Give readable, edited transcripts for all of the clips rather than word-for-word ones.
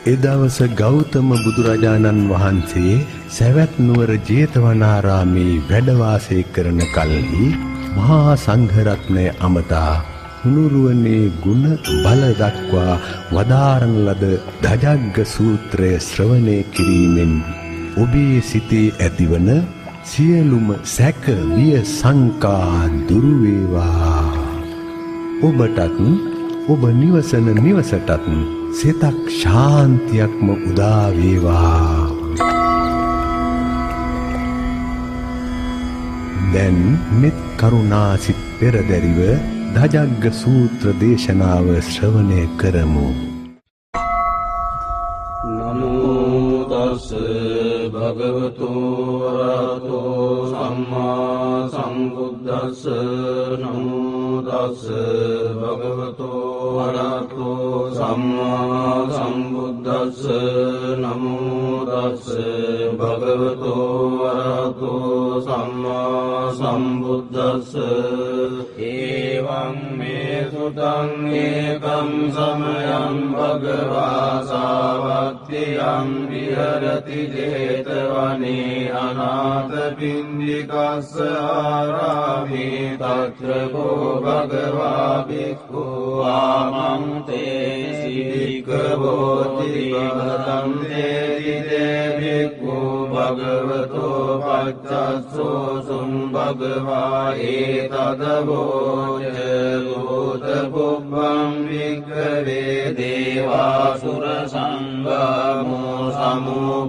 එදවස ගෞතම බුදුරජාණන් වහන්සේ සැවැත් නුවර ජේතවනාරාමේ වැඩ වාසය කරන කල්හි මහා සංඝරත්නය අමතා හුනුරුවනේ ගුණ බල දක්වා වදාරන ලද ධජග්ග සූත්‍රය ශ්‍රවණය කිරීමෙන් ඔබේ සිතේ ඇතිවන සියලුම සැක විය සංකා දුරු වේවා. ඔබටත් ඔබ නිවසන නිවසටත් සිතක් ශාන්තියක්ම උදා වේවා. දැන් මෙත් කරුණාසිත පෙරදැරිව ධජග්ග සූත්‍ර දේශනාව ශ්‍රවණය කරමු. නමෝ තස් භගවතු වරහතෝ සම්මා සම්බුද්දස්ස. නමෝ තස් භගවතු වරහතෝ සම්මා සම්බුද්දස්ස. නමෝ තස් භගවතු වරහතෝ සම්මා සම්බුද්දස්ස. එවං මේ සුතං ඒකම් සමයං භගවා සාවත්තියං විහරති ජේතවනේ අනාථ පින්ඩිකස්ස ආරාමේ තත්‍ර කෝ භගවා භික්ඛු ආමං තේසි භික්ඛවෝති භගතං තේසි තේ භික්ඛු භගවතෝ පච්චස්සෝ සුං භගවා ඒතදවෝච භූත පුබ්බං වික්ඛවේ දේවාසුර සංගමෝ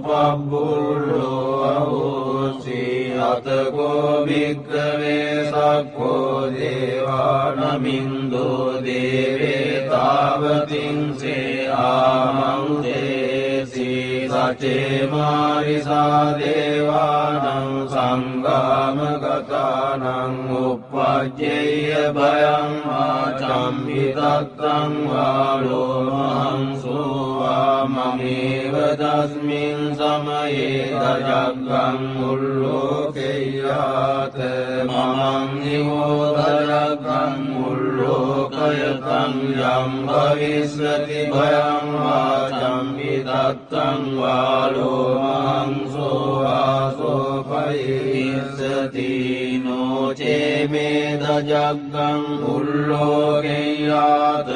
සමුපබ්බුල්ලෝ අහෝසි අතකෝ භික්ඛවේ සක්ඛෝ දේවානමින්දෝ දේවේ තාවතින්සේ ආමං තේසි සචේ මාරිසා දේවානං සංගාමගතානං උප්පජ්ජේය භයං ආචම්පි තත්තං වාලෝ මහංසෝ වාමමේව තස්මින් සමයේ දජග්ගං උල්ලෝකෙය්‍යාත මමං හිවෝ දජග්ගං උල්ලෝකයතං යම් භවිස්සති භයං ආචම්පි තත්තං වාලෝ මහංසෝ වාසෝ පරිස්සති නොචේ මේ දජග්ගං උල්ලෝකෙය්‍යාත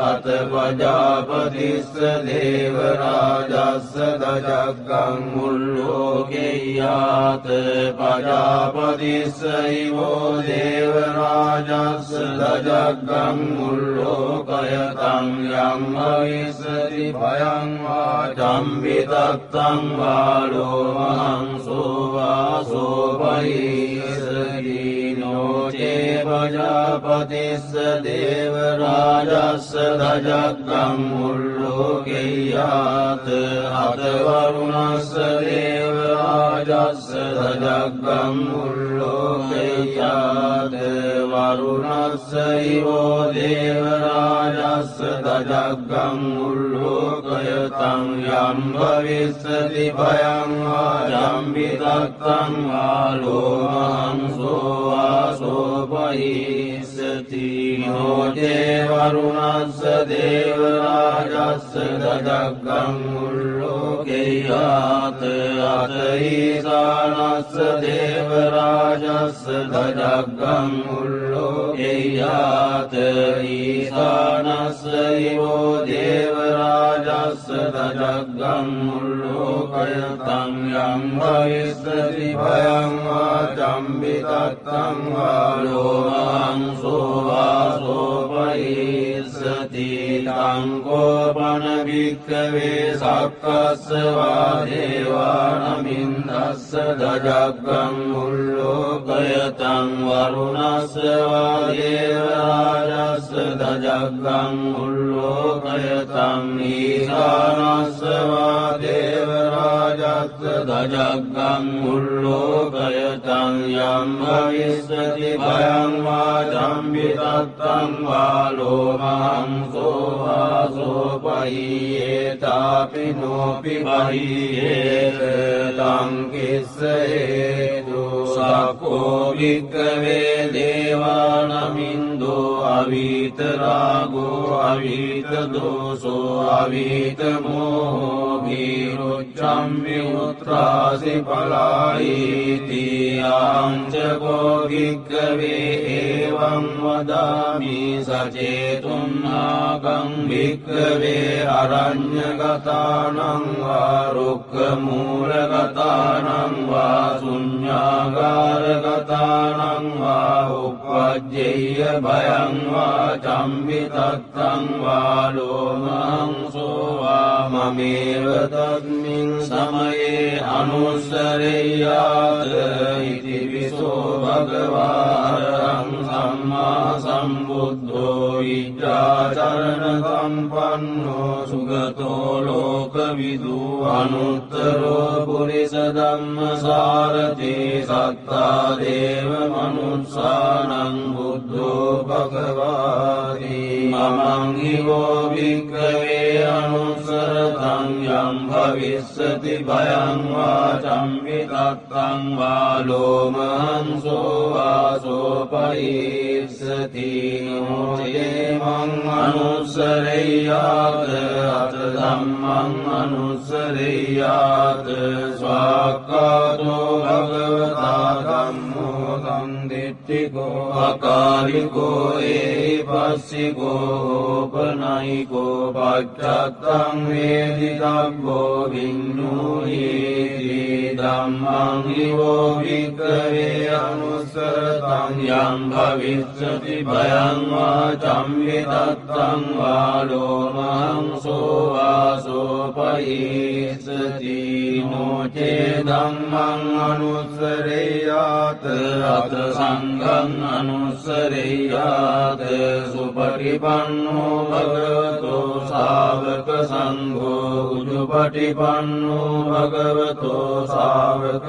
අත පජාපතිස්ස දේව රාජස්ස දජග්ගං උල්ලෝකෙය්‍යාත පජාපතිස්ස ඉවෝ දේව රාජස්ස දජග්ගං උල්ලෝකයතං යම් භවිස්සති භයං වාචම්පි තත්තං වාලෝ මහංසෝ වාසෝ පරිස්සති නොචේ පජාපතිස්ස දේව රාජස්ස දජග්ගං උල්ලෝකෙය්‍යාත අත වරුණස්ස දේව රාජස්ස දජග්ගං උල්ලෝකෙය්‍යාත වරුණස්ස ඉවෝ දේව රාජස්ස දජග්ගං උල්ලෝකයතං යම් භවිස්සති භයං ආචම්පි තත්තං වාලෝ මහංසෝ වාසෝ පරිස්සති නොචේ වරුණස්ස දේව රාජස්ස දජග්ගං උල්ලෝකෙය්‍යාත අත ඊසානස්ස දේව රාජස්ස දජග්ගං උල්ලෝකෙය්‍යාත ඊසානස්ස ඉවෝ දේව රාජස්ස දජග්ගං උල්ලෝකයතං යම් භවිස්සති භයං ආචම්පි තත්තං වාලෝ මහංසෝ වාසෝ පරිස්සති තං කෝපන භික්ඛවේ සක්කස්ස වා දේවානමින්දස්ස දජග්ගං උල්ලෝකයතං වරුණස්ස වා දේව රාජස්ස දජග්ගං උල්ලෝකයතං ඊසානස්ස වා දේව රාජස්ස දජග්ගං උල්ලෝකයතං යම් භවිස්සති භයං වාචම්පි තත්තං වාලෝ මහංසෝ වාසෝ පහියේතාපි නෝපි පහියේත තං කිස්ස හේතු සක්ඛෝ භික්ඛවේ දේවානමින්දෝ අවීත රාගෝ අවිහිත දෝසෝ අවිහිත මෝහෝ විරුච්ඡම්මි උත්‍රාසි පලායිති ආංචකෝ භික්ඛවේ එවං වදාමි සචේතුන්නාගං භික්ඛවේ අරඤ්ඤගතානං වා රුක්ඛමූලගතානං වා ශුඤ්ඤාගාරගතානං වා uppajjeyya භයං වා චම්බිතත්තං වා ලෝමහංසෝ වා මමේව තස්මින් සමයේ අනුස්සරෙය්‍යාත ඉති විසෝ භගවා අරහං සම්මා සම්බුද්ධෝ විචාචරණ සම්පන්නෝ සුගතෝ ලෝකවිදු අනුත්තරෝ පුරිස ධම්මසාරති සත්තා දේව මනුස්සානං බුද්ධෝ භගවාති මමං හිවෝ භික්ඛවේ අනුස්සරතං යම් භවිස්සති භයං වා චම්බිතත්තං වා ලෝමහංසෝ වාසෝ පයිස්සති නොචේ මං අනුස්සරෙය්‍යාත අත ධම්මං අනුස්සරෙය්‍යාත ස්වාක්ඛාතෝ භගවතා ධම්මෝ සම්දිට්ඨිකෝ අකාලිකෝ ඒපස්සිකෝ ඕපනයිකෝ පච්චත්තං වේදිතබ්බෝ විඤ්ඤූහිති ධම්මං හිවෝ භික්ඛවේ අනුස්සරතං යම් භවිස්සති භයං වා චම්බිතත්තං වා ලෝමහංසෝ වාසෝ පයිස්සති නොචේ ධම්මං අනුස්සරෙය්‍යාත අත සංඝං අනුස්සරෙය්‍යාත සුපටිපන්නෝ භගවතෝ ශාවක සංඝෝ උජුපටිපන්නෝ භගවතෝ ශාවක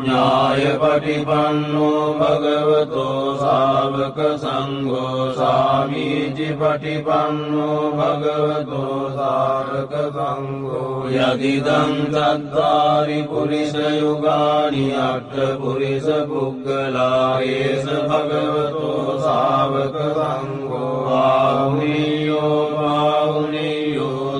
ඥායපටිපන්නෝ භගවතෝ ශාවක සංඝෝ සාමීචි පටිපන්නෝ භගවතෝ ශාවක සංඝෝ යදිදං චත්තාරි පුරිස යුගානි අට්ඨ පුරිස පුග්ගලා ඒස භගවතෝ ශාවක සංඝෝ ආහුනීයෝ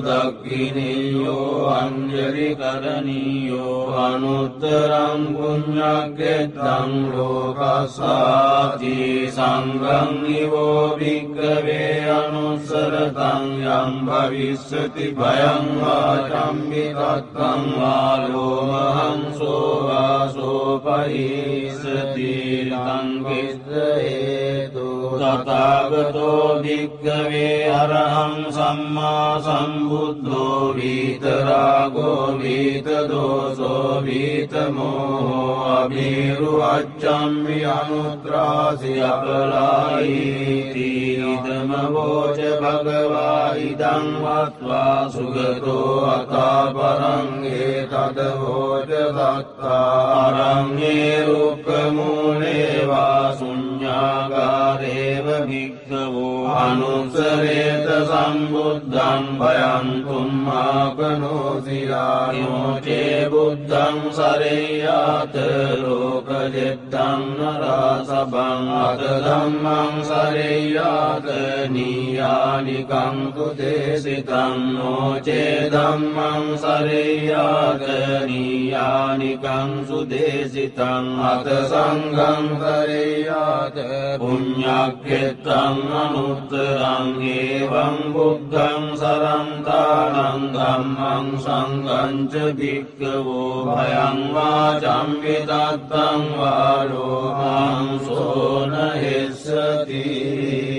දක්ඛිනීයෝ අංජලි කරණීයෝ අනුත්තරං පුඤ්ඤක්ඛෙත්තං ලෝකස්සාති සංඝං නිවෝ භික්ඛවේ අනුස්සරතං යම් භවිස්සති භයං වා චම්බිතත්තං වා ලෝමහංසෝ වාසෝ පයිස්සති තං කිස්ස හේතු තථාගතෝ භික්ඛවේ අරහං සම්මා සම්බුද්ධෝ විතරාගෝ විතදෝසෝ විතමෝහෝ අභිරුවච්ඡම්මි අනුත්‍රාසි අපලායිති ඉදම වෝච භගවා ඉදං වත්වා සුගතෝ අතාපරං ඒතද වෝච සත්තා අරඤ්ඤේ රුක්ඛමූලේ වා ශුඤ්ඤාගාරේව භික්ඛවෝ අනුස්සරේත සම්බුද්ධං භයං තුම්මාකනෝසියා යෝචේ බුද්ධං සරෙය්‍යාත ලෝකජෙත්තං නරසබං අත ධම්මං සරෙය්‍යාත නීයානිකං තුදේසිතං නොචේ ධම්මං සරෙය්‍යාත නීයානිකං සුදේසිතං අත සංඝං සරෙය්‍යාත පුඤ්ඤක්ඛෙත්තං අනුත්තරං ඒවං බුද්ධං සරන්තානං ධම්මං සංඝං ච භික්ඛවෝ භයං වා චම්බිතත්තං වා ලෝමහංසෝ නහෙස්සති